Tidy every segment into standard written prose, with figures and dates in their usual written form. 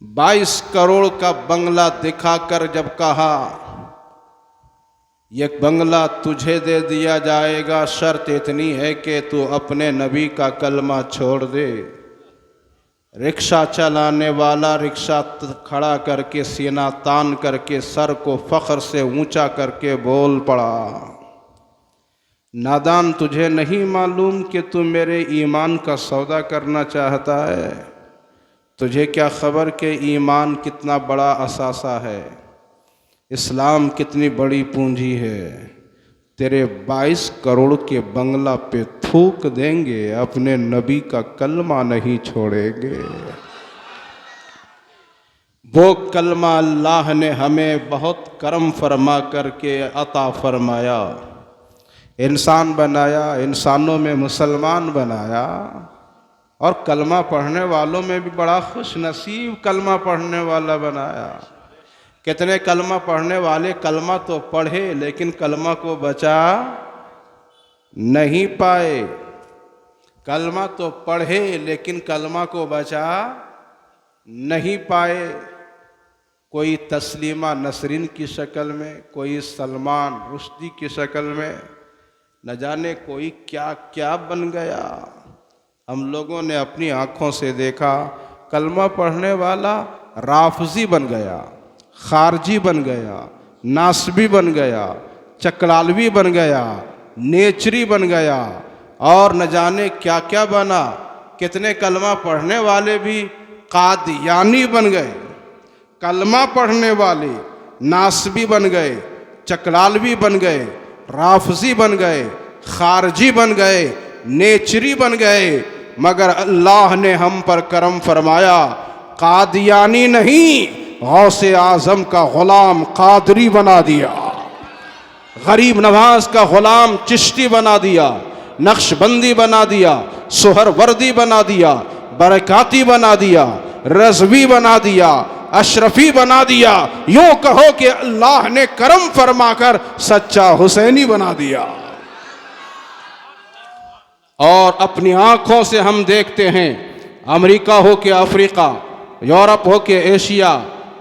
22 करोड़ का बंगला दिखाकर जब कहा ये बंगला तुझे दे दिया जाएगा, शर्त इतनी है कि तू अपने नबी का कलमा छोड़ दे। रिक्शा चलाने वाला रिक्शा खड़ा करके सीना तान करके सर को फख्र से ऊंचा करके बोल पड़ा, नादान तुझे नहीं मालूम कि तू मेरे ईमान का सौदा करना चाहता है? तुझे क्या खबर कि ईमान कितना बड़ा असासा है, इस्लाम कितनी बड़ी पूंजी है। तेरे 22 करोड़ के बंगला पे थूक देंगे, अपने नबी का कलमा नहीं छोड़ेंगे। वो कलमा अल्लाह ने हमें बहुत करम फरमा करके अता फरमाया, इंसान बनाया, इंसानों में मुसलमान बनाया, और कलमा पढ़ने वालों में भी बड़ा खुश नसीब कलमा पढ़ने वाला बनाया। कितने कलमा पढ़ने वाले कलमा तो पढ़े लेकिन कलमा को बचा नहीं पाए। कलमा तो पढ़े लेकिन कलमा को बचा नहीं पाए। कोई तस्लीमा नसरीन की शक्ल में, कोई सलमान रुश्दी की शक्ल में, न जाने कोई क्या क्या बन गया। हम लोगों ने अपनी आँखों से देखा, कलमा पढ़ने वाला राफजी बन गया, खारजी बन गया, नासबी बन गया, चकलालवी बन गया, नेचरी बन गया, और न जाने क्या क्या बना। कितने कलमा पढ़ने वाले भी कादियानी बन गए। कलमा पढ़ने वाले नासबी बन गए, चकलालवी बन गए, राफजी बन गए, खारजी बन गए, नेचरी बन गए, मगर अल्लाह ने हम पर करम फरमाया, कादियानी नहीं, गौसे आजम का गुलाम कादरी बना दिया, गरीब नवाज का गुलाम चिश्ती बना दिया, नक्शबंदी बना दिया, सुहरवर्दी बना दिया, बरकाती बना दिया, रज़वी बना दिया, अशरफी बना दिया। यूं कहो कि अल्लाह ने करम फरमाकर सच्चा हुसैनी बना दिया। और अपनी आंखों से हम देखते हैं, अमेरिका हो के अफ्रीका, यूरोप हो के एशिया,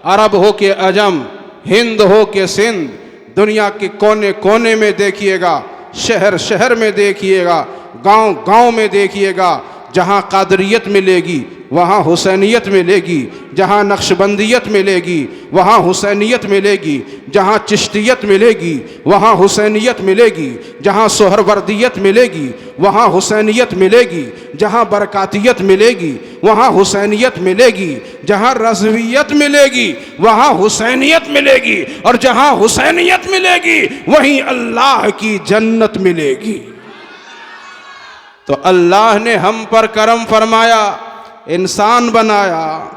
अरब हो के अजम, हिंद हो के सिंध, दुनिया के कोने कोने में देखिएगा, शहर शहर में देखिएगा, गांव गांव में देखिएगा, जहां कादरियत मिलेगी वहाँ हुसैनियत मिलेगी, जहाँ नक्शबंदियत मिलेगी वहाँ हुसैनियत मिलेगी, जहाँ चिश्तियत मिलेगी वहाँ हुसैनियत मिलेगी, जहाँ सोहरवर्दियत मिलेगी वहाँ हुसैनियत मिलेगी, जहाँ बरकातियत मिलेगी वहाँ हुसैनियत मिलेगी, जहाँ रज़वियत मिलेगी वहाँ हुसैनियत मिलेगी, और जहाँ हुसैनियत मिलेगी वहीं अल्लाह की जन्नत मिलेगी। तो अल्लाह ने हम पर करम फरमाया, इंसान बनाया।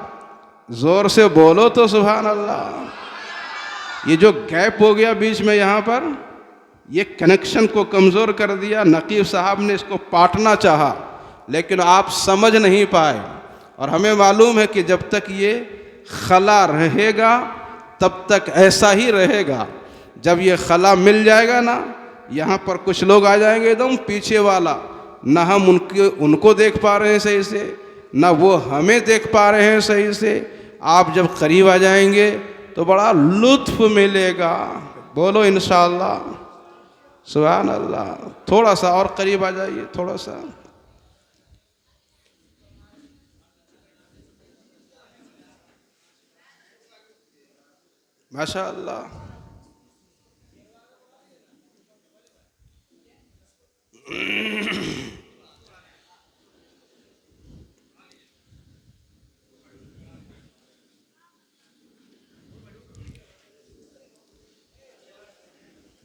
जोर से बोलो तो सुभान अल्लाह। ये जो गैप हो गया बीच में यहाँ पर, ये कनेक्शन को कमज़ोर कर दिया। नकीब साहब ने इसको पाटना चाहा लेकिन आप समझ नहीं पाए, और हमें मालूम है कि जब तक ये खला रहेगा तब तक ऐसा ही रहेगा। जब ये खला मिल जाएगा ना, यहाँ पर कुछ लोग आ जाएंगे एकदम पीछे वाला, ना हम उनको देख पा रहे हैं सही से, ना वो हमें देख पा रहे हैं सही से। आप जब करीब आ जाएंगे तो बड़ा लुत्फ मिलेगा। बोलो इंशाअल्लाह सुभान अल्लाह। थोड़ा सा और करीब आ जाइए, थोड़ा सा। माशाअल्लाह।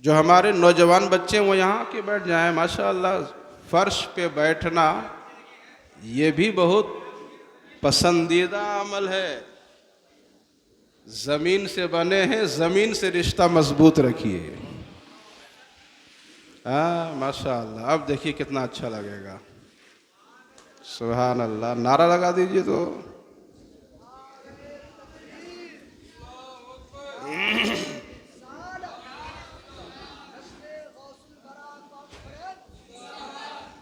जो हमारे नौजवान बच्चे वो यहाँ के बैठ जाएं। माशाअल्लाह, फर्श पे बैठना ये भी बहुत पसंदीदा अमल है। ज़मीन से बने हैं, ज़मीन से रिश्ता मजबूत रखिए। हाँ माशाअल्लाह, अब देखिए कितना अच्छा लगेगा। सुभान अल्लाह, नारा लगा दीजिए तो।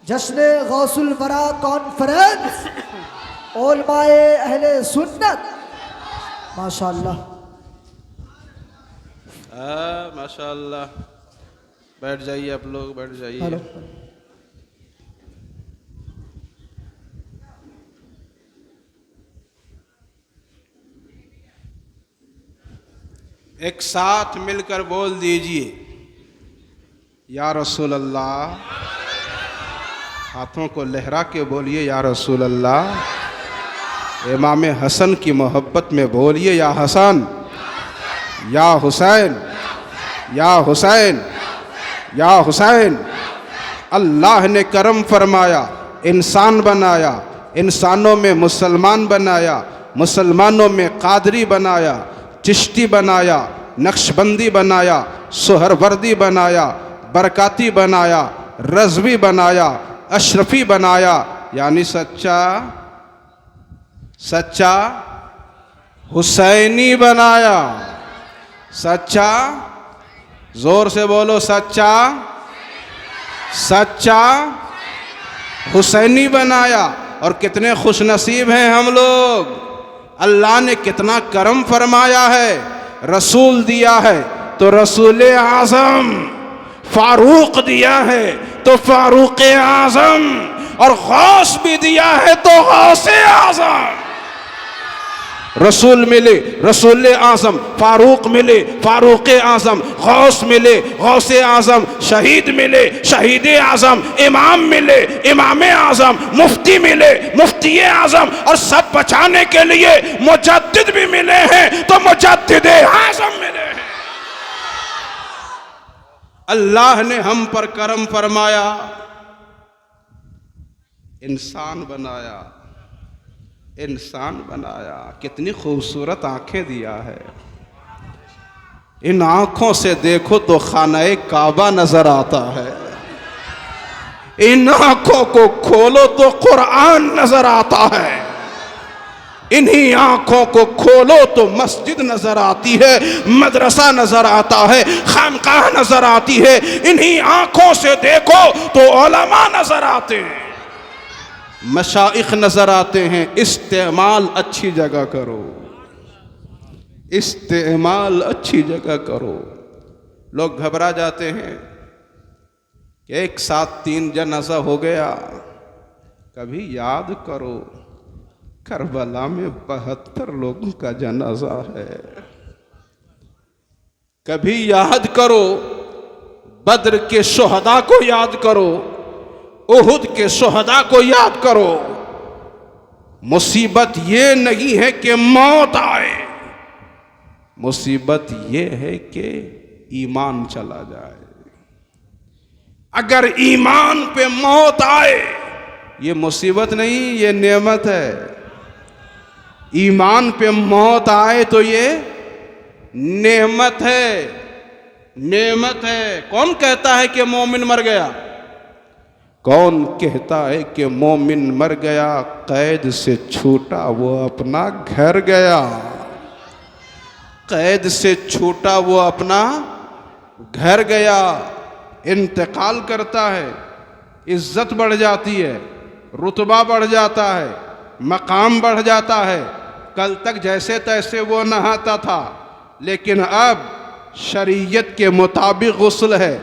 जश्न गौसुल बरा कॉन्फ्रेंस उलमाए अहले सुन्नत माशाअल्लाह। माशाअल्लाह। बैठ जाइए आप लोग, बैठ जाइए। हेलो। एक साथ मिलकर बोल दीजिए या रसूल अल्लाह। हाथों को लहरा के बोलिए या रसूल अल्लाह। इमाम हसन की मोहब्बत में बोलिए या हसन, या हुसैन, या हुसैन, या हुसैन। अल्लाह ने करम फरमाया, इंसान बनाया, इंसानों में मुसलमान बनाया, मुसलमानों में कादरी बनाया, चिश्ती बनाया, नक्शबंदी बनाया, सोहरवर्दी बनाया, बरकाती बनाया, रज़वी बनाया, अशरफी बनाया, यानी सच्चा सच्चा हुसैनी बनाया। सच्चा, जोर से बोलो, सच्चा सच्चा हुसैनी बनाया। और कितने खुश नसीब हैं हम लोग, अल्लाह ने कितना करम फरमाया है। रसूल दिया है तो रसूल आज़म, फारूक दिया है तो फारूक आज़म, और गौस भी दिया है तो गौस आज़म। रसूल मिले, रसूल आज़म, फारूक मिले, फारूक आज़म, गौस मिले, गौस आज़म, शहीद मिले, शहीद आज़म, इमाम मिले, इमाम आज़म, मुफ्ती मिले, मुफ्ती आज़म, और सब बचाने के लिए मुजद्दिद भी मिले हैं तो मुजद्दिद आज़म मिले हैं। अल्लाह ने हम पर करम फरमाया, इंसान बनाया, इंसान बनाया। कितनी खूबसूरत आंखें दिया है। इन आंखों से देखो तो खानाए काबा नजर आता है। इन आंखों को खोलो तो कुरान नजर आता है। इन्हीं आंखों को खोलो तो मस्जिद नजर आती है, मदरसा नजर आता है, खानकाह नजर आती है। इन्हीं आंखों से देखो तो उलमा नजर आते हैं, मशाइख नजर आते हैं। इस्तेमाल अच्छी जगह करो, इस्तेमाल अच्छी जगह करो। लोग घबरा जाते हैं कि एक साथ 3 जनाजा हो गया। कभी याद करो, करबला में 72 लोगों का जनाजा है। कभी याद करो, बद्र के शुहदा को याद करो, उहुद के शुहदा को याद करो। मुसीबत ये नहीं है कि मौत आए, मुसीबत ये है कि ईमान चला जाए। अगर ईमान पे मौत आए, ये मुसीबत नहीं, ये नेमत है। ईमान पे मौत आए तो ये नेमत है, नेमत है। कौन कहता है कि मोमिन मर गया? कौन कहता है कि मोमिन मर गया? कैद से छूटा वो अपना घर गया, कैद से छूटा वो अपना घर गया। इंतकाल करता है, इज्जत बढ़ जाती है, रुतबा बढ़ जाता है, मकाम बढ़ जाता है। कल तक जैसे तैसे वो नहाता था, लेकिन अब शरीयत के मुताबिक गुस्ल है,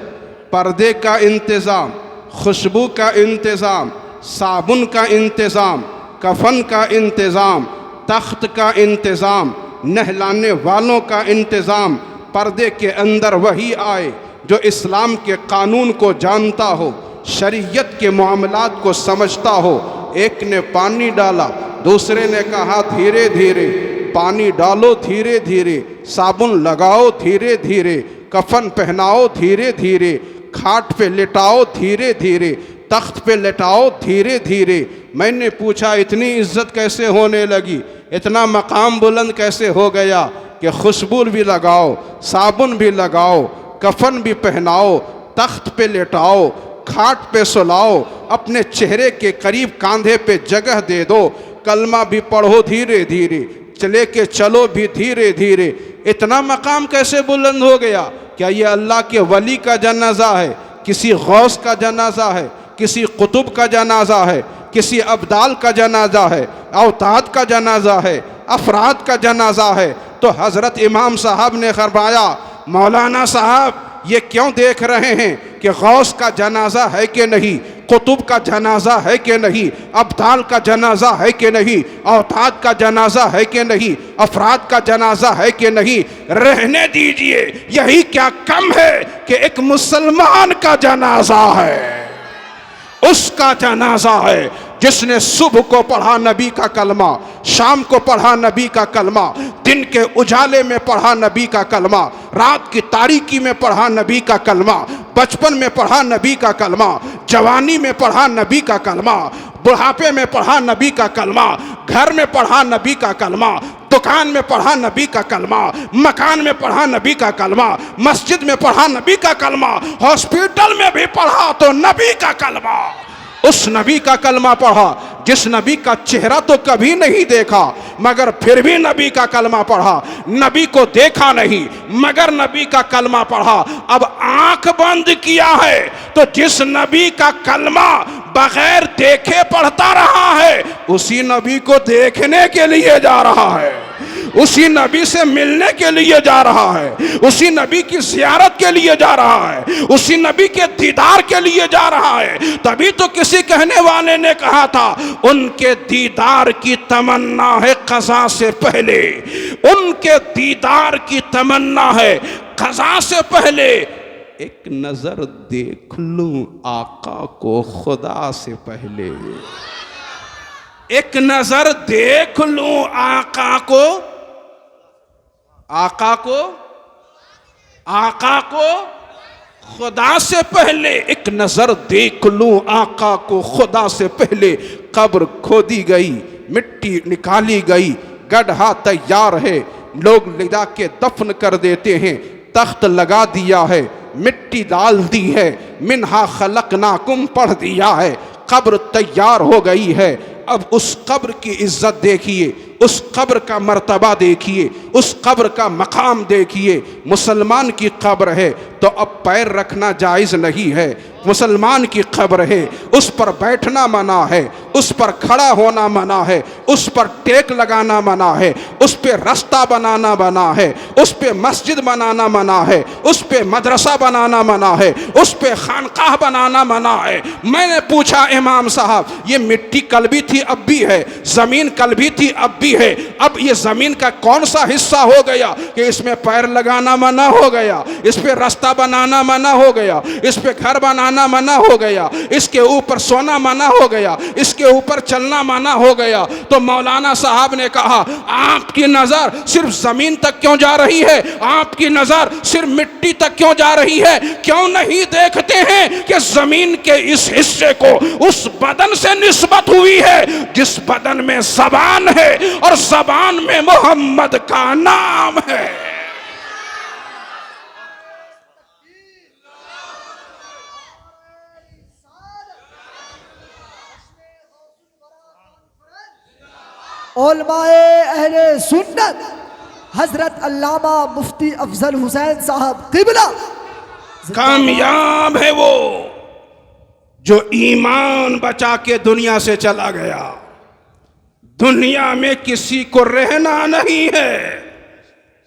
पर्दे का इंतज़ाम, खुशबू का इंतज़ाम, साबुन का इंतज़ाम, कफन का इंतज़ाम, तख्त का इंतज़ाम, नहलाने वालों का इंतज़ाम। पर्दे के अंदर वही आए जो इस्लाम के कानून को जानता हो, शरीयत के मामलात को समझता हो। एक ने पानी डाला, दूसरे ने कहा धीरे धीरे, पानी डालो धीरे धीरे, साबुन लगाओ धीरे धीरे, कफन पहनाओ धीरे धीरे, खाट पे लेटाओ धीरे धीरे, तख्त पे लेटाओ धीरे धीरे। मैंने पूछा इतनी इज्जत कैसे होने लगी, इतना मकाम बुलंद कैसे हो गया कि खुशबू भी लगाओ, साबुन भी लगाओ, कफन भी पहनाओ, तख्त पे लेटाओ, खाट पे सुलाओ, अपने चेहरे के करीब कांधे पे जगह दे दो, कलमा भी पढ़ो धीरे धीरे, चले के चलो भी धीरे धीरे। इतना मकाम कैसे बुलंद हो गया? क्या ये अल्लाह के वली का जनाजा है, किसी गौस का जनाजा है, किसी कुतुब का जनाजा है? किसी अब्दाल का जनाजा है, औताद का जनाजा है, अफराद का जनाजा है, तो हज़रत इमाम साहब ने फरमाया, मौलाना साहब ये क्यों देख रहे हैं कि गौस का जनाजा है कि नहीं, कुतुब का जनाजा है कि नहीं, अब्दाल का जनाजा है कि नहीं, औताद का जनाजा है कि नहीं, अफराद का जनाजा है कि नहीं। रहने दीजिए, यही क्या कम है कि एक मुसलमान का जनाजा है, उसका जनाजा है जिसने सुबह को पढ़ा नबी का कलमा, शाम को पढ़ा नबी का कलमा, दिन के उजाले में पढ़ा नबी का कलमा, रात की तारीकी में पढ़ा नबी का कलमा, बचपन में पढ़ा नबी का कलमा, जवानी में पढ़ा नबी का कलमा, बुढ़ापे में पढ़ा नबी का कलमा, घर में पढ़ा नबी का कलमा, दुकान में पढ़ा नबी का कलमा, मकान में पढ़ा नबी का कलमा, मस्जिद में पढ़ा नबी का कलमा, हॉस्पिटल में भी पढ़ा तो नबी का कलमा। उस नबी का कलमा पढ़ा जिस नबी का चेहरा तो कभी नहीं देखा, मगर फिर भी नबी का कलमा पढ़ा। नबी को देखा नहीं मगर नबी का कलमा पढ़ा। अब आंख बंद किया है तो जिस नबी का कलमा बगैर देखे पढ़ता रहा है, उसी नबी को देखने के लिए जा रहा है, उसी नबी से मिलने के लिए जा रहा है, उसी नबी की ज़ियारत के लिए जा रहा है, उसी नबी के दीदार के लिए जा रहा है। तभी तो किसी कहने वाले ने कहा था, उनके दीदार की तमन्ना है क़ज़ा से पहले, उनके दीदार की तमन्ना है क़ज़ा से पहले। एक नजर देख लूं आका को खुदा से पहले, एक नजर देख लूं आका को, आका को, आका को खुदा से पहले, एक नजर देख लूं आका को खुदा से पहले। कब्र खोदी गई, मिट्टी निकाली गई, गड्ढा तैयार है, लोग ले जाके दफन कर देते हैं, तख्त लगा दिया है, मिट्टी डाल दी है, मिन्हा खलकनाकुम पढ़ दिया है, कब्र तैयार हो गई है। अब उस कब्र की इज्जत देखिए, उस कब्र का मर्तबा देखिए, उस कब्र का मकाम देखिए। मुसलमान की कब्र है तो अब पैर रखना जायज़ नहीं है, मुसलमान की कब्र है, उस पर बैठना मना है, उस पर खड़ा होना मना है, उस पर टेक लगाना मना है, उस पर रास्ता बनाना मना है, उस पर मस्जिद बनाना मना है, उस पर मदरसा बनाना मना है, उस पर खानकाह बनाना मना है। मैंने पूछा इमाम साहब, ये मिट्टी कल भी थी अब भी है, ज़मीन कल भी थी अब भी है, अब ये ज़मीन का कौन सा हिस्सा हो गया कि इसमें पैर लगाना मना हो गया, इस पर रास्ता बनाना मना हो गया, इस पर घर बनाना मना हो गया, इसके ऊपर सोना मना हो गया, इसके ऊपर चलना मना हो गया। तो मौलाना साहब ने कहा, आपकी नजर सिर्फ जमीन तक क्यों जा रही है, आपकी नजर सिर्फ मिट्टी तक क्यों जा रही है? क्यों नहीं देखते हैं कि जमीन के इस हिस्से को उस बदन से निस्बत हुई है जिस बदन में ज़बान है और ज़बान में मोहम्मद का नाम है। उलमाए अहले सुन्नत हजरत अल्लामा मुफ्ती अफजल हुसैन साहब क़िबला। कामयाब है वो जो ईमान बचा के दुनिया से चला गया। दुनिया में किसी को रहना नहीं है,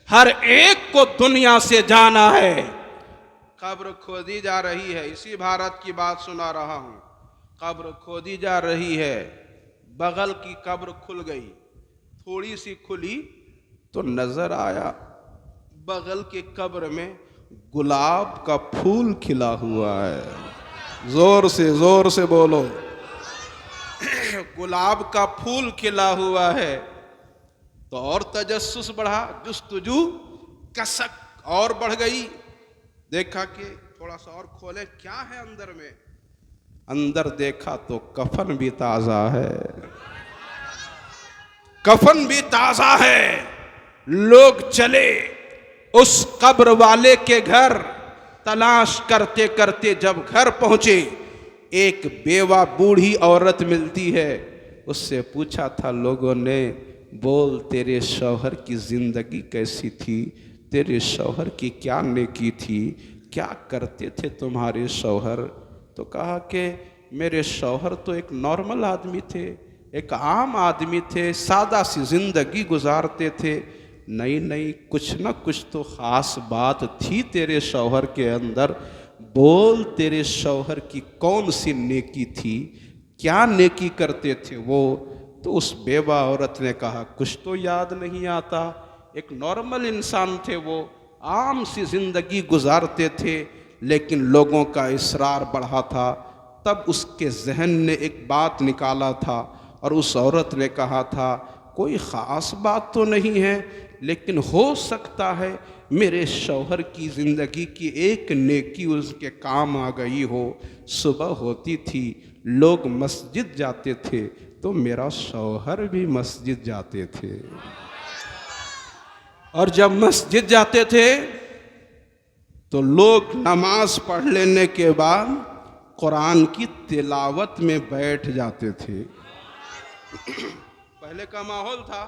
हर एक को दुनिया से जाना है। कब्र खोदी जा रही है, इसी भारत की बात सुना रहा हूं। कब्र खोदी जा रही है, बगल की कब्र खुल गई, थोड़ी सी खुली तो नजर आया बगल के कब्र में गुलाब का फूल खिला हुआ है। जोर से बोलो, गुलाब का फूल खिला हुआ है। तो और तजस्सुस बढ़ा, जुस्तजू कसक और बढ़ गई। देखा कि थोड़ा सा और खोले, क्या है अंदर में? अंदर देखा तो कफन भी ताजा है, कफन भी ताजा है। लोग चले उस कब्र वाले के घर, तलाश करते करते जब घर पहुंचे, एक बेवा बूढ़ी औरत मिलती है। उससे पूछा था लोगों ने, बोल तेरे शौहर की जिंदगी कैसी थी, तेरे शौहर की क्या नेकी थी, क्या करते थे तुम्हारे शौहर? तो कहा कि मेरे शौहर तो एक नॉर्मल आदमी थे, एक आम आदमी थे, सादा सी जिंदगी गुजारते थे। नहीं नहीं, कुछ न कुछ तो ख़ास बात थी तेरे शौहर के अंदर। बोल, तेरे शौहर की कौन सी नेकी थी, क्या नेकी करते थे वो? तो उस बेवा औरत ने कहा, कुछ तो याद नहीं आता। एक नॉर्मल इंसान थे वो, आम सी जिंदगी गुजारते थे, लेकिन लोगों का इसरार बढ़ा था। तब उसके जहन ने एक बात निकाला था और उस औरत ने कहा था, कोई ख़ास बात तो नहीं है, लेकिन हो सकता है मेरे शौहर की ज़िंदगी की एक नेकी उसके काम आ गई हो। सुबह होती थी, लोग मस्जिद जाते थे, तो मेरा शौहर भी मस्जिद जाते थे, और जब मस्जिद जाते थे तो लोग नमाज पढ़ लेने के बाद कुरान की तिलावत में बैठ जाते थे। पहले का माहौल था,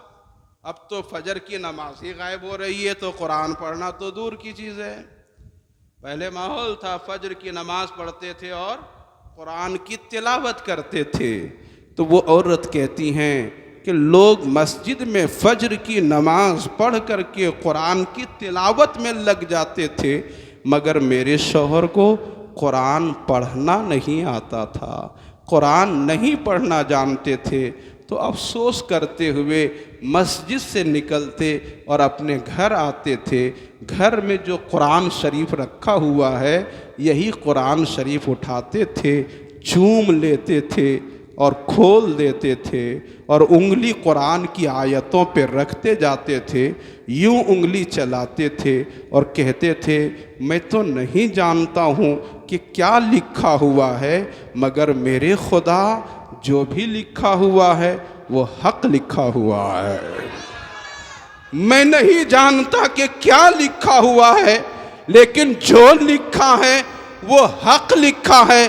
अब तो फजर की नमाज ही गायब हो रही है, तो कुरान पढ़ना तो दूर की चीज़ है। पहले माहौल था, फजर की नमाज पढ़ते थे और कुरान की तिलावत करते थे। तो वो औरत कहती हैं कि लोग मस्जिद में फजर की नमाज पढ़ करके कुरान की तिलावत में लग जाते थे, मगर मेरे शौहर को कुरान पढ़ना नहीं आता था, कुरान नहीं पढ़ना जानते थे। तो अफसोस करते हुए मस्जिद से निकलते और अपने घर आते थे। घर में जो कुरान शरीफ रखा हुआ है, यही कुरान शरीफ उठाते थे, चूम लेते थे और खोल देते थे, और उंगली कुरान की आयतों पर रखते जाते थे, यूं उंगली चलाते थे और कहते थे, मैं तो नहीं जानता हूँ कि क्या लिखा हुआ है, मगर मेरे खुदा जो भी लिखा हुआ है वो हक लिखा हुआ है। मैं नहीं जानता कि क्या लिखा हुआ है, लेकिन जो लिखा है वो हक लिखा है,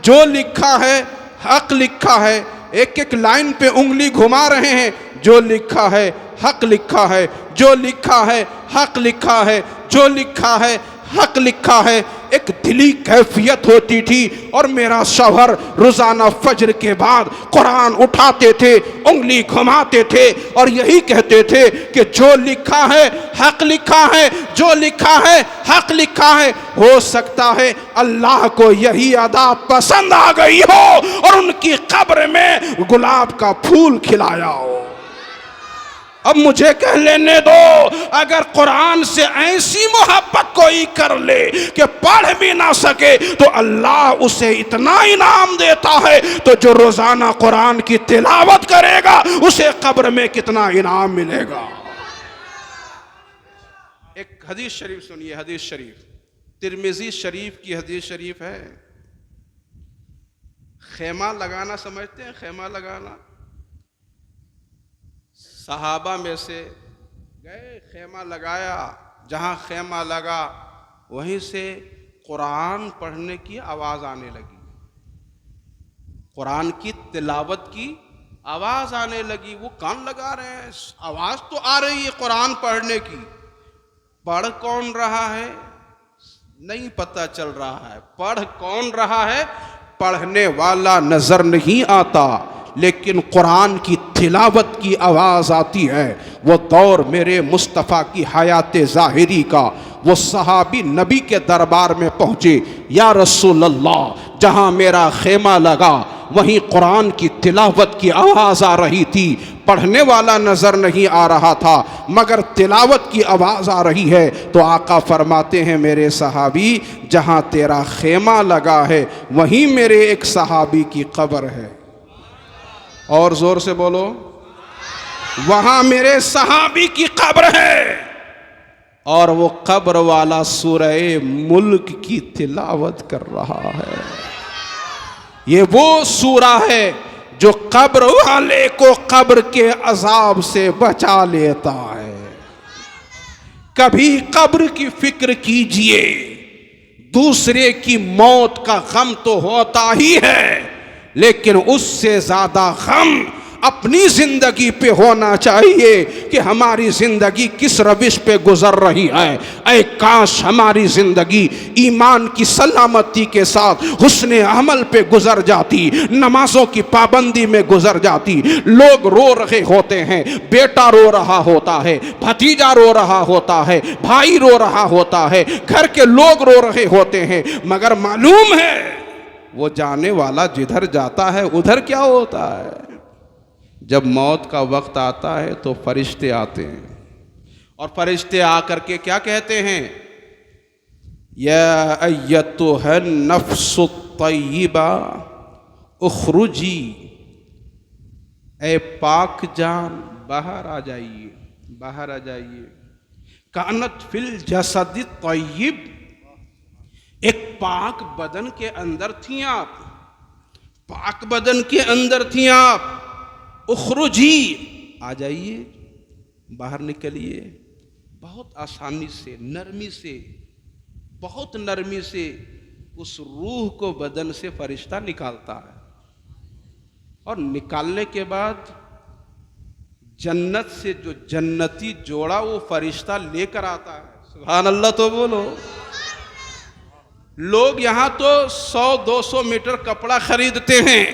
जो लिखा है हक लिखा है। एक एक लाइन पे उंगली घुमा रहे हैं, जो लिखा है हक लिखा है, जो लिखा है हक लिखा है, जो लिखा है हक लिखा है। एक दिली कैफियत होती थी, और मेरा शौहर रोजाना फजर के बाद कुरान उठाते थे, उंगली घुमाते थे और यही कहते थे कि जो लिखा है हक लिखा है, जो लिखा है हक लिखा है। हो सकता है अल्लाह को यही अदा पसंद आ गई हो और उनकी कब्र में गुलाब का फूल खिलाया हो। अब मुझे कह लेने दो, अगर कुरान से ऐसी मोहब्बत कोई कर ले कि पढ़ भी ना सके, तो अल्लाह उसे इतना इनाम देता है, तो जो रोजाना कुरान की तिलावत करेगा उसे कब्र में कितना इनाम मिलेगा। एक हदीस शरीफ सुनिए, हदीस शरीफ तिरमिजी शरीफ की हदीस शरीफ है। खेमा लगाना समझते हैं? खेमा लगाना, सहाबा में से गए, खेमा लगाया, जहाँ खेमा लगा वहीं से कुरान पढ़ने की आवाज़ आने लगी, कुरान की तिलावत की आवाज़ आने लगी। वो कान लगा रहे हैं, आवाज़ तो आ रही है कुरान पढ़ने की, पढ़ कौन रहा है नहीं पता चल रहा है। पढ़ कौन रहा है, पढ़ने वाला नज़र नहीं आता, लेकिन कुरान की तिलावत की आवाज़ आती है। वो दौर मेरे मुस्तफ़ा की हयात ज़ाहिरी का, वो सहाबी नबी के दरबार में पहुँचे, या रसूल अल्लाह, जहाँ मेरा खेमा लगा वहीं कुरान की तिलावत की आवाज़ आ रही थी। पढ़ने वाला नज़र नहीं आ रहा था, मगर तिलावत की आवाज़ आ रही है। तो आका फरमाते हैं, मेरे सहाबी, जहाँ तेरा खेमा लगा है वहीं मेरे एक सहाबी की कब्र है। और ज़ोर से बोलो, वहाँ मेरे सहाबी की कब्र है, और वो कब्र वाला सूरह मुल्क की तिलावत कर रहा है। ये वो सूरा है जो कब्र वाले को कब्र के अजाब से बचा लेता है। कभी कब्र की फिक्र कीजिए, दूसरे की मौत का गम तो होता ही है, लेकिन उससे ज्यादा गम अपनी जिंदगी पे होना चाहिए कि हमारी जिंदगी किस रविश पे गुजर रही है। ऐ काश हमारी जिंदगी ईमान की सलामती के साथ हुस्ने अमल पे गुजर जाती, नमाजों की पाबंदी में गुजर जाती। लोग रो रहे होते हैं, बेटा रो रहा होता है, भतीजा रो रहा होता है, भाई रो रहा होता है, घर के लोग रो रहे होते हैं, मगर मालूम है वो जाने वाला जिधर जाता है उधर क्या होता है। जब मौत का वक्त आता है तो फरिश्ते आते हैं और फरिश्ते आकर के क्या कहते हैं, या अय्यतुहन नफ्सु तय्यिबा उखरुजी, ए पाक जान बाहर आ जाइए, बाहर आ जाइए। कानत फिल जसदी तय्यिब, एक पाक बदन के अंदर थी आप, पाक बदन के अंदर थी आप। उखरुजी, आ जाइए, बाहर निकलिए। बहुत आसानी से, नरमी से, बहुत नरमी से उस रूह को बदन से फरिश्ता निकालता है और निकालने के बाद जन्नत से जो जन्नती जोड़ा वो फरिश्ता लेकर आता है। सुभान अल्लाह तो बोलो। लोग यहां तो 100-200 मीटर कपड़ा खरीदते हैं,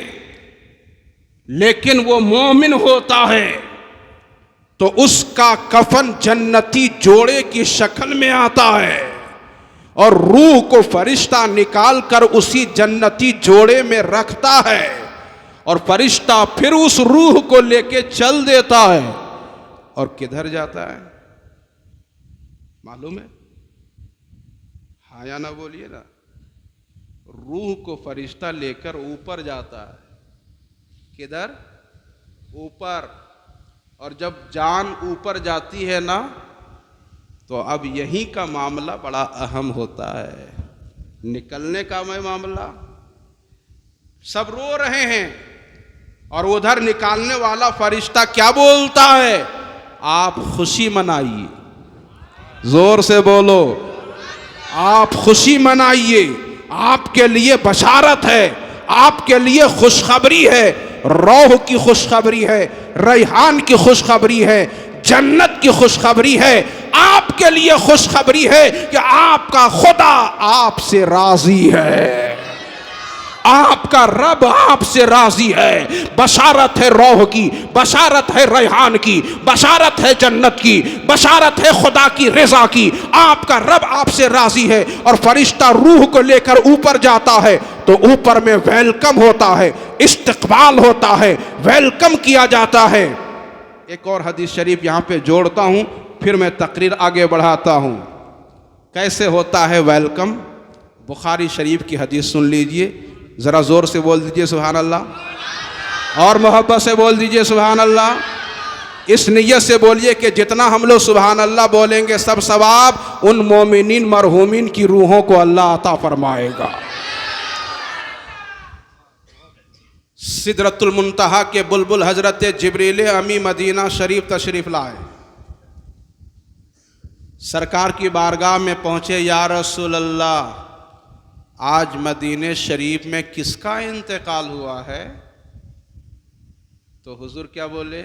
लेकिन वो मोमिन होता है तो उसका कफन जन्नती जोड़े की शक्ल में आता है और रूह को फरिश्ता निकाल कर उसी जन्नती जोड़े में रखता है और फरिश्ता फिर उस रूह को लेके चल देता है और किधर जाता है मालूम है? हाँ या ना बोलिए ना। रूह को फरिश्ता लेकर ऊपर जाता है। किधर? ऊपर। और जब जान ऊपर जाती है ना, तो अब यहीं का मामला बड़ा अहम होता है, निकलने का मामला। सब रो रहे हैं और उधर निकालने वाला फरिश्ता क्या बोलता है, आप खुशी मनाइए। जोर से बोलो, आप खुशी मनाइए, आपके लिए बशारत है, आपके लिए खुशखबरी है, रोह की खुशखबरी है, रैहान की खुशखबरी है, जन्नत की खुशखबरी है। आपके लिए खुशखबरी है कि आपका खुदा आपसे राजी है, आपका रब आपसे राजी है। बशारत है रोह की, बशारत है रैहान की, बशारत है जन्नत की, बशारत है खुदा की रज़ा की। आपका रब आपसे राजी है। और फरिश्ता रूह को लेकर ऊपर जाता है तो ऊपर में वेलकम होता है, इस्तकबाल होता है, वेलकम किया जाता है। एक और हदीस शरीफ यहाँ पे जोड़ता हूँ, फिर मैं तकरीर आगे बढ़ाता हूँ। कैसे होता है वेलकम? बुखारी शरीफ की हदीस सुन लीजिए, ज़रा ज़ोर से बोल दीजिए सुभान अल्लाह, और मोहब्बत से बोल दीजिए सुभान अल्लाह। इस नियत से बोलिए कि जितना हम लोग सुभान अल्लाह बोलेंगे सब सवाब उन मोमिनीन मरहूमीन की रूहों को अल्लाह अता फरमाएगा। सिदरतुल मुंतहा के बुलबुल हजरत जिब्रील अमी मदीना शरीफ तशरीफ लाए, सरकार की बारगाह में पहुंचे। या रसूल अल्लाह, आज मदीने शरीफ में किसका इंतकाल हुआ है? तो हुजूर क्या बोले,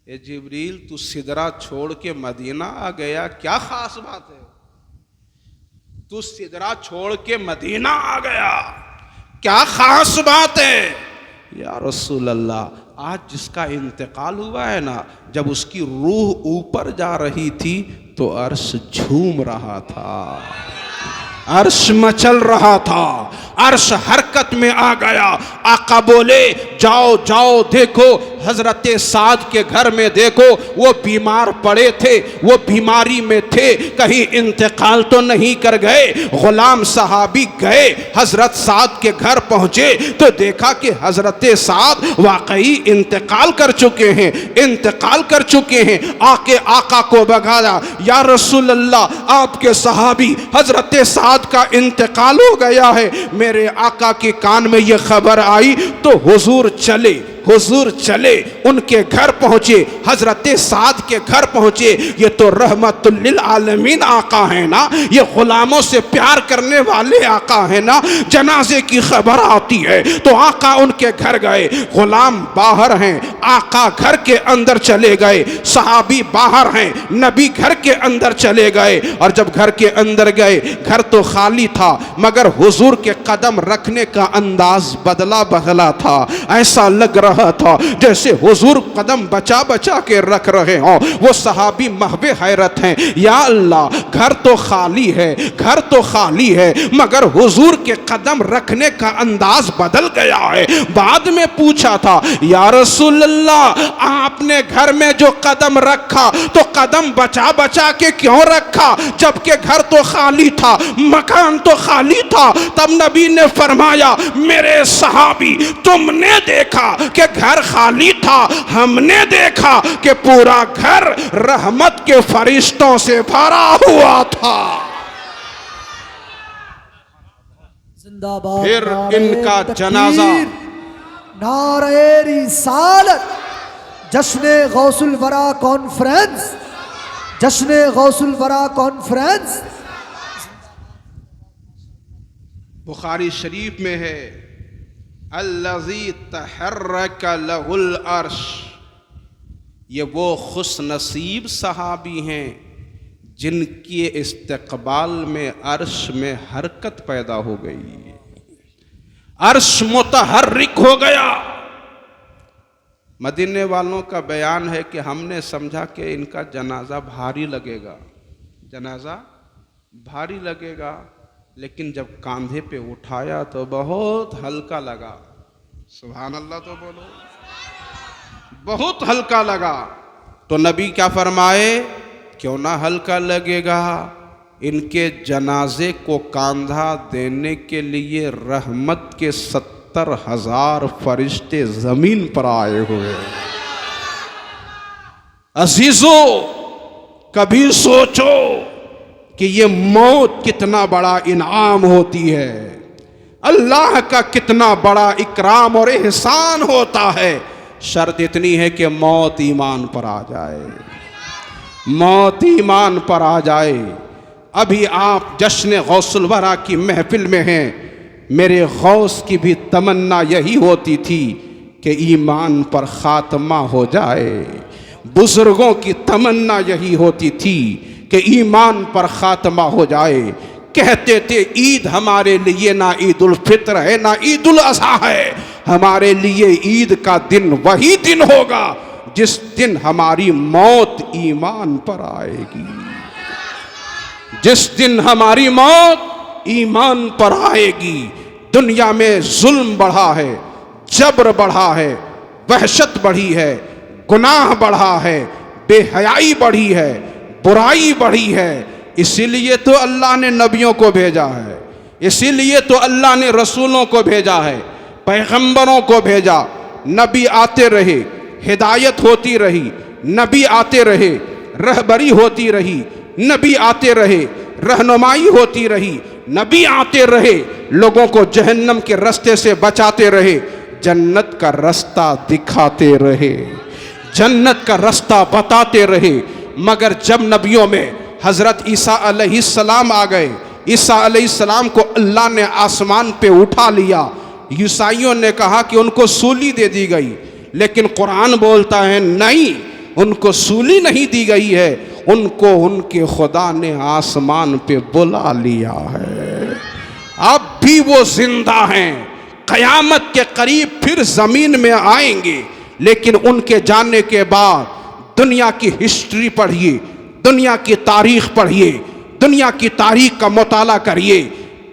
ए जिब्रील तू सिदरा छोड़ के मदीना आ गया, क्या खास बात है? तू सिदरा छोड़ के मदीना आ गया, क्या खास बात है? या रसूल अल्लाह, आज जिसका इंतकाल हुआ है ना, जब उसकी रूह ऊपर जा रही थी तो अर्श झूम रहा था, अर्श मचल रहा था, अर्श हरकत में आ गया। आका बोले जाओ जाओ देखो, हजरत साद के घर में देखो, वो बीमार पड़े थे, वो बीमारी में थे, कहीं इंतकाल तो नहीं कर गए। गुलाम सहाबी गए, हजरत साद के घर पहुंचे तो देखा कि हजरत साद वाकई इंतकाल कर चुके हैं, इंतकाल कर चुके हैं। आके आका को बगाया, या रसूल अल्लाह, आपके सहाबी हजरत साद का इंतकाल हो गया है। मेरे आका के कान में ये खबर आई तो हुजूर चले, हुजूर चले, उनके घर पहुंचे, हजरत साद के घर पहुंचे। ये तो रहमतुल लिल आलमीन आका है ना, ये गुलामों से प्यार करने वाले आका है ना। जनाजे की खबर आती है तो आका उनके घर गए, गुलाम बाहर हैं, आका घर के अंदर चले गए, सहाबी बाहर हैं, नबी घर के अंदर चले गए। और जब घर के अंदर गए, घर तो खाली था मगर हुजूर के कदम रखने का अंदाज बदला बदला था। ऐसा लग रहा था जैसे हुजूर कदम बचा बचा के रख रहे हो। वो सहाबी महवे हैरत हैं, या अल्लाह घर तो खाली है, घर तो खाली है मगर हुजूर के कदम रखने का अंदाज बदल गया है। बाद में पूछा था, या रसूल अल्लाह आपने घर में जो कदम रखा तो कदम बचा बचा के क्यों रखा, जबकि घर तो खाली था, मकान तो खाली था। तब नबी ने फरमाया, मेरे सहाबी तुमने देखा कि घर खाली था, हमने देखा कि पूरा घर रहमत के फरिश्तों से भरा हुआ था। जिंदाबाद। फिर नारे इनका तकबीर, जनाजा, नारे रिसालत, जश्न गौसुल वरा कॉन्फ्रेंस, जश्न गौसुल वरा कॉन्फ्रेंस। बुखारी शरीफ में है, अल्लज़ी तहर्रक लहुल अर्श, ये वो खुश नसीब सहाबी हैं जिनके इस्तकबाल में अर्श में हरकत पैदा हो गई, अर्श मुतहर्रिक हो गया। मदीने वालों का बयान है कि हमने समझा कि इनका जनाजा भारी लगेगा, जनाजा भारी लगेगा, लेकिन जब कांधे पे उठाया तो बहुत हल्का लगा। सुभान अल्लाह तो बोलो, बहुत हल्का लगा। तो नबी क्या फरमाए, क्यों ना हल्का लगेगा, इनके जनाजे को कांधा देने के लिए रहमत के 70,000 फरिश्ते जमीन पर आए हुए। अजीजों, कभी सोचो कि ये मौत कितना बड़ा इनाम होती है, अल्लाह का कितना बड़ा इकराम और एहसान होता है। शर्त इतनी है कि मौत ईमान पर आ जाए, मौत ईमान पर आ जाए। अभी आप जश्न गौसुल वरा की महफिल में हैं, मेरे गौस की भी तमन्ना यही होती थी कि ईमान पर खात्मा हो जाए। बुजुर्गों की तमन्ना यही होती थी कि ईमान पर खात्मा हो जाए। कहते थे, ईद हमारे लिए ना ईद उल फित्र है ना ईद उल अज़हा है, हमारे लिए ईद का दिन वही दिन होगा जिस दिन हमारी मौत ईमान पर आएगी, जिस दिन हमारी मौत ईमान पर आएगी। दुनिया में जुल्म बढ़ा है, जबर बढ़ा है, वहशत बढ़ी है, गुनाह बढ़ा है, बेहयाई बढ़ी है, बुराई बढ़ी है। इसीलिए तो अल्लाह ने नबियों को भेजा है, इसीलिए तो अल्लाह ने रसूलों को भेजा है, पैगंबरों को भेजा। नबी आते रहे, हिदायत होती रही, नबी आते रहे, रहबरी होती रही, नबी आते रहे, रहनुमाई होती रही, नबी आते रहे, लोगों को जहन्नम के रास्ते से बचाते रहे, जन्नत का रास्ता दिखाते रहे, जन्नत का रास्ता बताते रहे। मगर जब नबियों में हज़रत ईसा अलैहिस्सलाम आ गए, ईसा अलैहिस्सलाम को अल्लाह ने आसमान पे उठा लिया। ईसाइयों ने कहा कि उनको सूली दे दी गई, लेकिन कुरान बोलता है नहीं, उनको सूली नहीं दी गई है, उनको उनके खुदा ने आसमान पे बुला लिया है। अब भी वो जिंदा हैं, क़यामत के करीब फिर ज़मीन में आएंगे, लेकिन उनके जाने के बाद दुनिया की हिस्ट्री पढ़िए, दुनिया की तारीख पढ़िए, दुनिया की तारीख का मुताला करिए,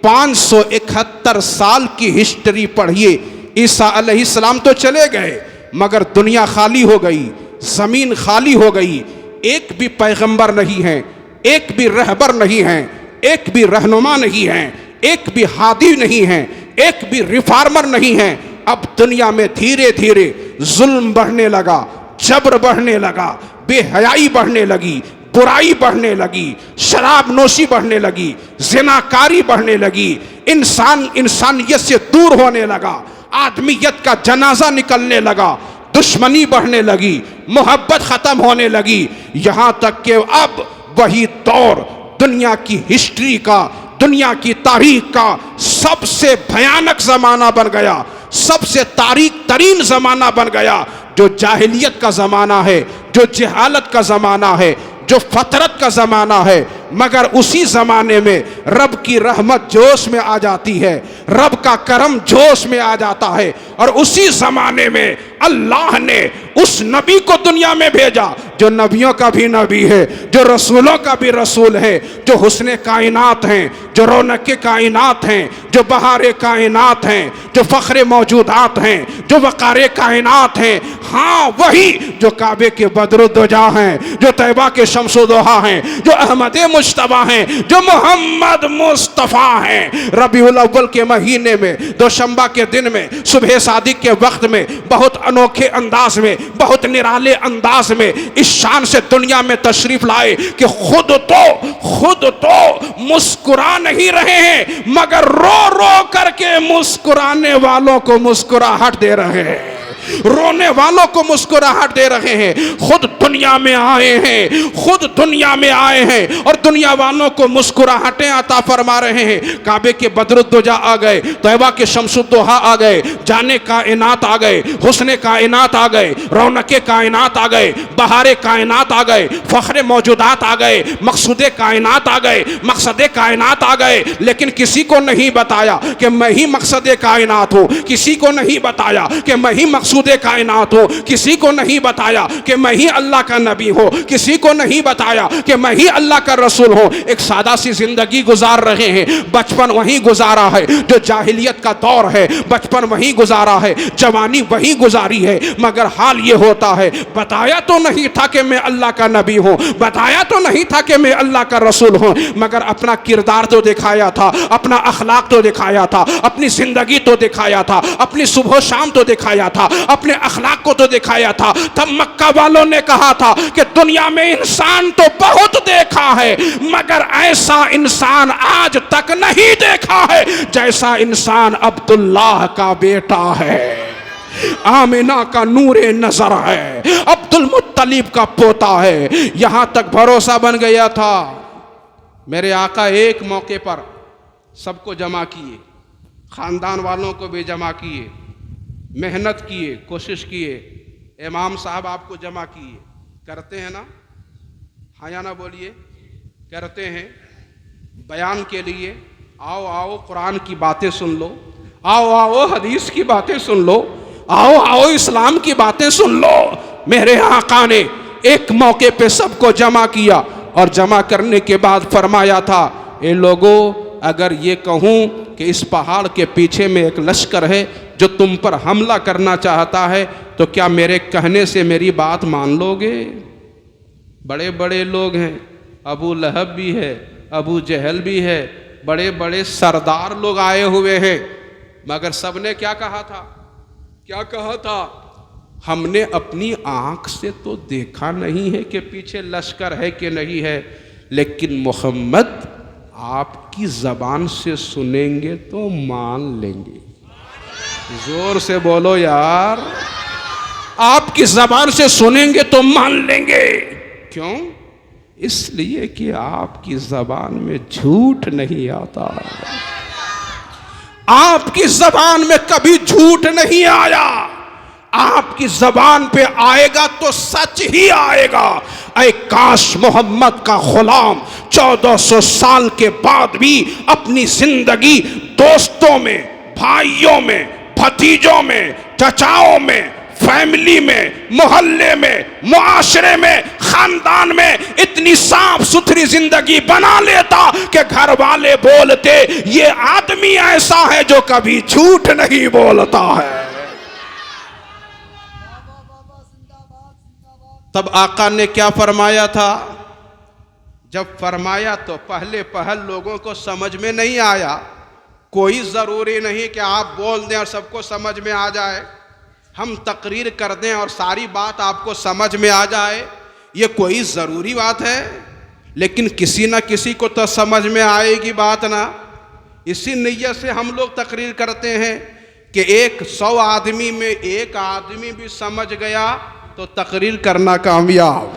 571 साल की हिस्ट्री पढ़िए। ईसा अलैहिस्सलाम तो चले गए मगर दुनिया खाली हो गई, ज़मीन खाली हो गई, एक भी पैगंबर नहीं है, एक भी रहबर नहीं है, एक भी रहनुमा नहीं है, एक भी हादी नहीं है, एक भी रिफार्मर नहीं है। अब दुनिया में धीरे धीरे जुल्म बढ़ने लगा, जबर बढ़ने लगा, बेहयाई बढ़ने लगी, बुराई बढ़ने लगी, शराब नोशी बढ़ने लगी, ज़िनाकारी बढ़ने लगी, इंसान इंसानियत से दूर होने लगा, आदमियत का जनाजा निकलने लगा, दुश्मनी बढ़ने लगी, मोहब्बत खत्म होने लगी, यहां तक कि अब वही दौर दुनिया की हिस्ट्री का, दुनिया की तारीख का सबसे भयानक जमाना बन गया, सबसे तारीख तरीन जमाना बन गया, जो जाहिलियत का जमाना है, जो जहालत का जमाना है, जो फतरत का जमाना है। मगर उसी जमाने में रब की रहमत जोश में आ जाती है, रब का करम जोश में आ जाता है, और उसी जमाने में अल्लाह ने उस नबी को दुनिया में भेजा जो नबियों का भी नबी है, जो रसूलों का भी रसूल है, जो हुस्ने कायनात हैं, जो रौनक कायनात हैं, जो बहारे कायनात हैं, जो फख्रे मौजूदात हैं, जो वक़ारे कायनात हैं। हाँ, वही जो काबे के बदरुद्दोजा हैं, जो तैबा के शम्सुद्दोहा हैं, जो अहमद मुश्तबा हैं, जो मोहम्मद मुस्तफ़ा हैं। रबीउल अव्वल के महीने में, दोशंबा के दिन में, सुबह सादिक के वक्त में, बहुत अनोखे अंदाज में, बहुत निराले अंदाज में इस शान से दुनिया में तशरीफ लाए कि खुद तो मुस्कुरा नहीं रहे हैं, मगर रो रो करके मुस्कुराने वालों को मुस्कुराहट दे रहे हैं, रोने वालों को मुस्कुराहट दे रहे हैं। खुद दुनिया में आए हैं, खुद दुनिया में आए हैं और दुनिया वालों को मुस्कुराहटें अता फरमा रहे हैं। काबे के बदरुद्दोजा आ गए, तैबा के शम्सुद्दोहा आ गए, जाने कायनात आ गए, हुस्ने कायनात आ गए, रौनके कायनात आ गए, बहारे कायनात आ गए, फख्रे मौजूदात आ गए, मकसूदे कायनात आ गए, मकसदे कायनात आ गए। लेकिन किसी को नहीं बताया कि मैं ही मकसदे कायनात हूँ, किसी को नहीं बताया कि मैं ही मकसूदे कायनात हो, किसी को नहीं बताया कि मैं ही अल्लाह का नबी हो, किसी को नहीं बताया कि मैं ही अल्लाह का रसूल हो। एक सादा सी जिंदगी गुजार रहे हैं, बचपन वही गुजारा है जो जाहिलियत का दौर है, बचपन वही गुजारा है, जवानी वही गुजारी है। मगर हाल ये होता है, बताया तो नहीं था कि मैं अल्लाह का नबी हूँ, बताया तो नहीं था कि मैं अल्लाह का रसूल हूँ, मगर अपना किरदार तो दिखाया था, अपना अखलाक तो दिखाया था, अपनी जिंदगी तो दिखाया था, अपनी सुबह शाम तो दिखाया था, अपने अखलाक को तो दिखाया था। तब मक्का वालों ने कहा था कि दुनिया में इंसान तो बहुत देखा है, मगर ऐसा इंसान आज तक नहीं देखा है जैसा इंसान अब्दुल्लाह का बेटा है, आमिना का नूरे नजर है, अब्दुल मुत्तलिब का पोता है। यहां तक भरोसा बन गया था। मेरे आका एक मौके पर सबको जमा किए, खानदान वालों को भी जमा किए, मेहनत किए, कोशिश किए, इमाम साहब आपको जमा किए, करते हैं ना, हाँ या ना बोलिए, करते हैं बयान के लिए। आओ आओ कुरान की बातें सुन लो, आओ आओ हदीस की बातें सुन लो, आओ आओ इस्लाम की बातें सुन लो। मेरे आका ने एक मौके पे सबको जमा किया और जमा करने के बाद फरमाया था, ए लोगों, अगर ये कहूँ कि इस पहाड़ के पीछे में एक लश्कर है जो तुम पर हमला करना चाहता है, तो क्या मेरे कहने से मेरी बात मान लोगे? बड़े बड़े लोग हैं, अबू लहब भी है, अबू जहल भी है, बड़े बड़े सरदार लोग आए हुए हैं, मगर सबने क्या कहा था? क्या कहा था? हमने अपनी आंख से तो देखा नहीं है कि पीछे लश्कर है कि नहीं है, लेकिन मोहम्मद आपकी जबान से सुनेंगे तो मान लेंगे। जोर से बोलो यार, आपकी जबान से सुनेंगे तो मान लेंगे। क्यों? इसलिए कि आपकी जबान में झूठ नहीं आता, आपकी जबान में कभी झूठ नहीं आया, आपकी जबान पे आएगा तो सच ही आएगा। ऐ काश मोहम्मद का गुलाम 1400 साल के बाद भी अपनी जिंदगी दोस्तों में, भाइयों में, भतीजों में, चचाओं में, फैमिली में, मोहल्ले में, मुआशरे में, खानदान में इतनी साफ सुथरी जिंदगी बना लेता कि घर वाले बोलते ये आदमी ऐसा है जो कभी झूठ नहीं बोलता है। तब आका ने क्या फरमाया था? जब फरमाया तो पहले पहल लोगों को समझ में नहीं आया। कोई ज़रूरी नहीं कि आप बोल दें और सबको समझ में आ जाए, हम तकरीर कर दें और सारी बात आपको समझ में आ जाए, ये कोई ज़रूरी बात है? लेकिन किसी न किसी को तो समझ में आएगी बात ना। इसी नीयत से हम लोग तकरीर करते हैं कि 100 आदमी में एक आदमी भी समझ गया तो तकरीर करना कामयाब।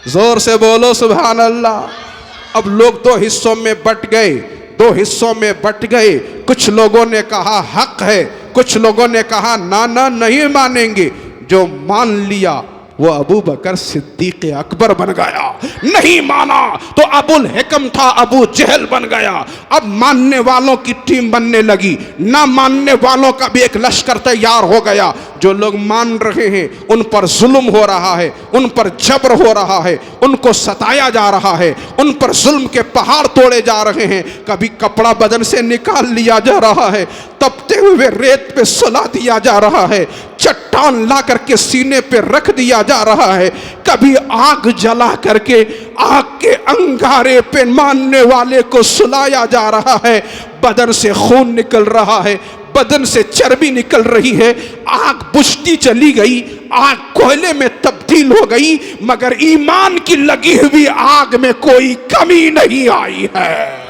जोर से बोलो सुभान अल्लाह। अब लोग दो हिस्सों में बट गए, दो हिस्सों में बट गए। कुछ लोगों ने कहा हक है, कुछ लोगों ने कहा ना ना नहीं मानेंगे। जो मान लिया वो अबू बकर सिद्दीक अकबर बन गया। नहीं माना तो अबुल हिकम था, अबू जहल बन गया। अब मानने वालों की टीम बनने लगी, ना मानने वालों का भी एक लश्कर तैयार हो गया। जो लोग मान रहे हैं उन पर जुल्म हो रहा है, उन पर जबर हो रहा है, उनको सताया जा रहा है, उन पर जुल्म के पहाड़ तोड़े जा रहे हैं। कभी कपड़ा बदन से निकाल लिया जा रहा है, तपते हुए रेत पे सुला दिया जा रहा है, चट्टान ला करके सीने पे रख दिया जा रहा है। कभी आग जला करके आग के अंगारे पे मानने वाले को सुलाया जा रहा है। बदन से खून निकल रहा है, बदन से चर्बी निकल रही है। आग बुझती चली गई, आग कोयले में तब्दील हो गई, मगर ईमान की लगी हुई आग में कोई कमी नहीं आई है।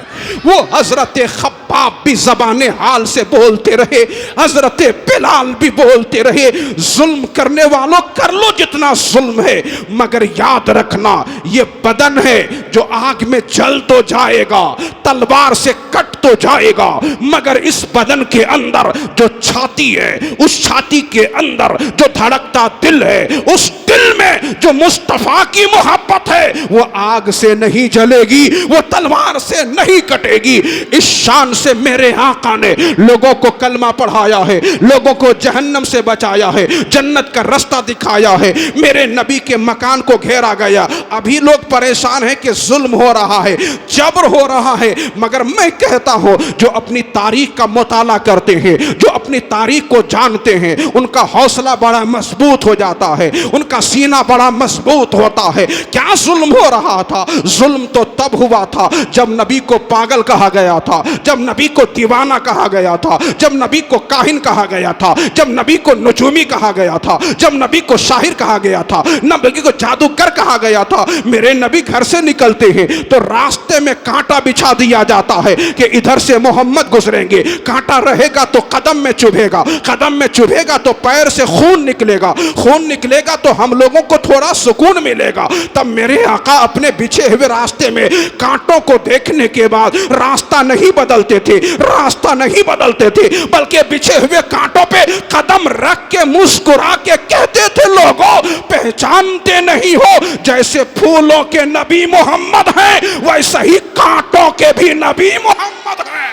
वो हजरत खब्बाब भी ज़बाने हाल से बोलते रहे, हजरत बिलाल भी बोलते रहे, जुल्म करने वालों कर लो जितना जुल्म है, मगर याद रखना ये बदन है जो आग में जल तो जाएगा, तलवार से कट तो जाएगा, मगर इस बदन के अंदर जो छाती है, उस छाती के अंदर जो धड़कता दिल है, उस दिल में जो मुस्तफा की मोहब्बत है, वो आग से नहीं जलेगी, वो तलवार से नहीं कटेगी। इस शान से मेरे आका ने लोगों को कलमा पढ़ाया है, लोगों को जहन्नम से बचाया है, जन्नत का रास्ता दिखाया है। मेरे नबी के मकान को घेरा गया। अभी लोग परेशान हैं कि जुल्म हो रहा है, जबर हो रहा है, मगर मैं कहता हूं जो अपनी तारीख का मुताला करते हैं, जो अपनी तारीख को जानते हैं, उनका हौसला बड़ा मजबूत हो जाता है, उनका सीना बड़ा मजबूत होता है। क्या जुल्म हो रहा था? जुल्म तो तब हुआ था जब नबी को पागल कहा गया था, जब नबी को दीवाना कहा गया था, जब नबी को काहिन कहा गया था, जब नबी को नजूमी कहा गया था, जब नबी को शाहिर कहा गया था, नबी को जादूगर कहा गया था। मेरे नबी घर से निकलते हैं तो रास्ते में कांटा बिछा दिया जाता है कि इधर से मोहम्मद गुजरेंगे। कांटा रहेगा तो कदम में चुभेगा, कदम में चुभेगा तो पैर से खून निकलेगा, खून निकलेगा तो हम लोगों को थोड़ा सुकून मिलेगा। तब मेरे आका अपने बिछे हुए रास्ते में कांटों को देखने के बाद रास्ता नहीं बदलते थे, रास्ता नहीं बदलते थे, बल्कि बिछे हुए कांटों पे कदम रख के मुस्कुरा के कहते थे, लोगों पहचानते नहीं हो, जैसे फूलों के नबी मोहम्मद हैं, वैसे ही कांटों के भी नबी मोहम्मद हैं।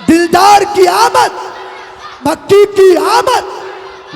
दिलदार की आमद, मक्की की आमद।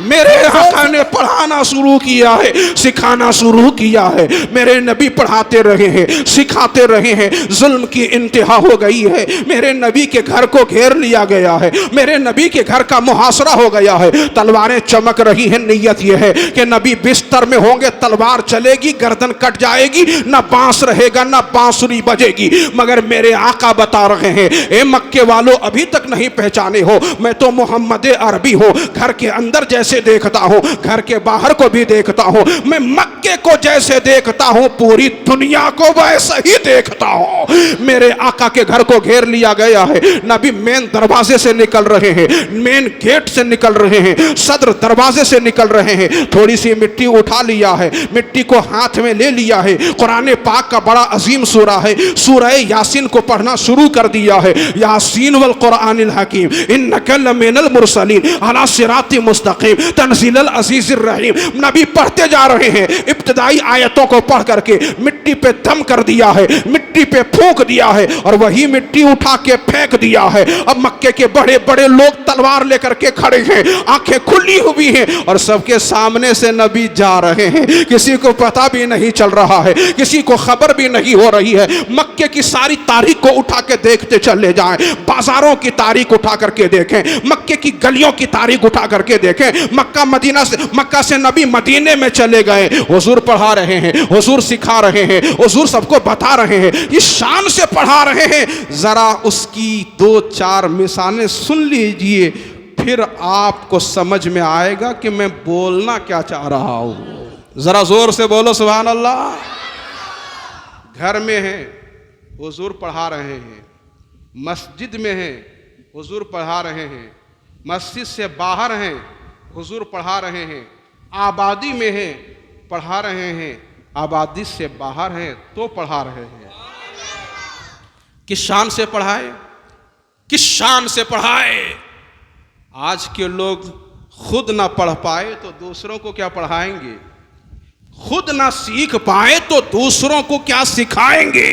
मेरे आका ने पढ़ाना शुरू किया है, सिखाना शुरू किया है। मेरे नबी पढ़ाते रहे हैं, सिखाते रहे हैं। जुल्म की इंतहा हो गई है। मेरे नबी के घर को घेर लिया गया है, मेरे नबी के घर का मुहासरा हो गया है। तलवारें चमक रही हैं। नीयत यह है कि नबी बिस्तर में होंगे, तलवार चलेगी, गर्दन कट जाएगी, ना बांस रहेगा ना बांसुरी बजेगी। मगर मेरे आका बता रहे हैं, ए मक्के वालों, अभी तक नहीं पहचाने हो, मैं तो मोहम्मद अरबी हूँ। घर के अंदर जैसे देखता हूं, घर के बाहर को भी देखता हूं। मैं मक्के को जैसे देखता हूं, पूरी दुनिया को वैसे ही देखता हूं। मेरे आका के घर को घेर लिया गया है। नबी मेन दरवाजे से निकल रहे हैं, मेन गेट से निकल रहे हैं, सदर दरवाजे से निकल रहे हैं। थोड़ी सी मिट्टी उठा लिया है, मिट्टी को हाथ में ले लिया है। कुरान पाक का बड़ा अजीम सूरा है, सूरह यासीन को पढ़ना शुरू कर दिया है। यासीन वल कुरानिल हकीम इन्नका लमिनल मुरसलीन अला सिराति मुस्तकीम तंजीलल अजीजिर रहीम। नबी पढ़ते जा रहे हैं। इब्तिदाई आयतों को पढ़ करके मिट्टी पे दम कर दिया है, मिट्टी पे फूंक दिया है और वही मिट्टी उठा के फेंक दिया है। अब मक्के के बड़े बड़े लोग तलवार लेकर के खड़े हैं, आंखें खुली हुई हैं और सबके सामने से नबी जा रहे हैं। किसी को पता भी नहीं चल रहा है, किसी को खबर भी नहीं हो रही है। मक्के की सारी तारीख को उठा के देखते चले जाएं, बाजारों की तारीख उठा करके देखें, मक्के की गलियों की तारीख उठा करके देखें। मक्का से नबी मदीने में चले गए, हुजूर पढ़ा रहे हैं, हुजूर सिखा रहे हैं, हुजूर सबको बता रहे हैं, इस शान से पढ़ा रहे हैं। जरा उसकी 2-4 मिसालें सुन लीजिए, फिर आपको समझ में आएगा कि मैं बोलना क्या चाह रहा हूं। जरा जोर से बोलो सुभान अल्लाह। घर में हैं हुजूर पढ़ा रहे हैं, मस्जिद में हैं हुजूर पढ़ा रहे हैं, मस्जिद से बाहर हैं हुजूर पढ़ा रहे हैं, आबादी में हैं पढ़ा रहे हैं, आबादी से बाहर हैं तो पढ़ा रहे हैं। किस शान से पढ़ाए, किस शान से पढ़ाए। आज के लोग खुद ना पढ़ पाए तो दूसरों को क्या पढ़ाएंगे, खुद ना सीख पाए तो दूसरों को क्या सिखाएंगे।